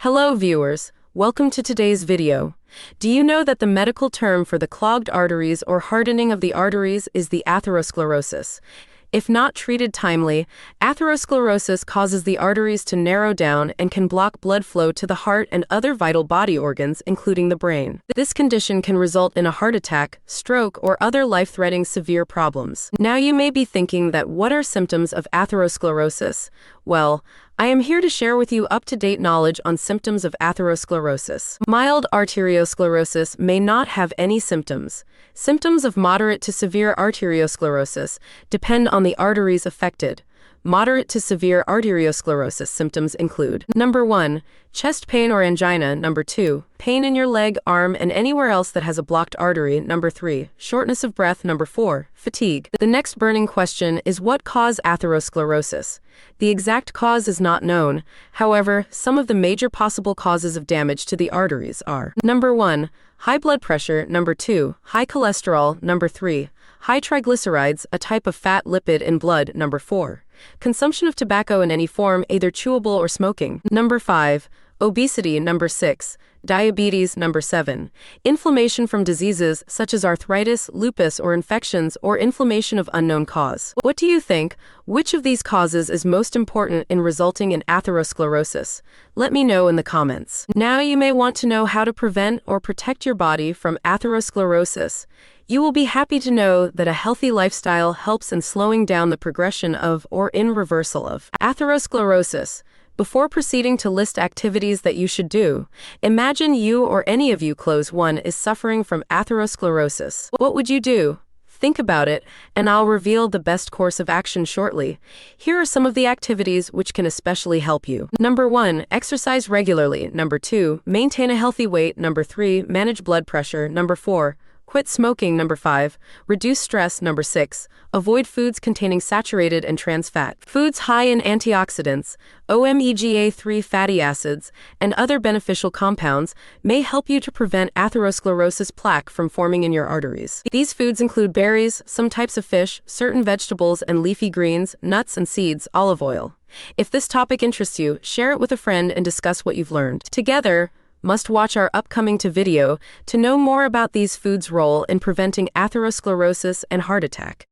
Hello viewers, welcome to today's video. Do you know that the medical term for the clogged arteries or hardening of the arteries is the atherosclerosis? If not treated timely, atherosclerosis causes the arteries to narrow down and can block blood flow to the heart and other vital body organs, including the brain. This condition can result in a heart attack, stroke, or other life-threatening severe problems. Now you may be thinking that what are symptoms of atherosclerosis? Well, I am here to share with you up-to-date knowledge on symptoms of atherosclerosis. Mild arteriosclerosis may not have any symptoms. Symptoms of moderate to severe arteriosclerosis depend on the arteries affected. Moderate to severe arteriosclerosis symptoms include: Number 1, chest pain or angina. Number 2, pain in your leg, arm, and anywhere else that has a blocked artery. Number 3, shortness of breath. Number 4, fatigue. The next burning question is what causes atherosclerosis? The exact cause is not known. However, some of the major possible causes of damage to the arteries are: Number 1, high blood pressure. Number 2, high cholesterol. Number 3, high triglycerides, a type of fat lipid in blood. Number 4, consumption of tobacco in any form, either chewable or smoking. Number 5, obesity. Number 6, diabetes. Number 7, inflammation from diseases such as arthritis, lupus, or infections, or inflammation of unknown cause. What do you think? Which of these causes is most important in resulting in atherosclerosis? Let me know in the comments. Now you may want to know how to prevent or protect your body from atherosclerosis. You will be happy to know that a healthy lifestyle helps in slowing down the progression of or in reversal of atherosclerosis. Before proceeding to list activities that you should do, imagine you or any of you close one is suffering from atherosclerosis. What would you do? Think about it, and I'll reveal the best course of action shortly. Here are some of the activities which can especially help you. Number 1, exercise regularly. Number 2, maintain a healthy weight. Number 3, manage blood pressure. Number 4, quit smoking. Number 5, reduce stress. Number 6, avoid foods containing saturated and trans fat. Foods high in antioxidants, omega-3 fatty acids, and other beneficial compounds may help you to prevent atherosclerosis plaque from forming in your arteries. These foods include berries, some types of fish, certain vegetables and leafy greens, nuts and seeds, olive oil. If this topic interests you, share it with a friend and discuss what you've learned. Together, must watch our upcoming video to know more about these foods' role in preventing atherosclerosis and heart attack.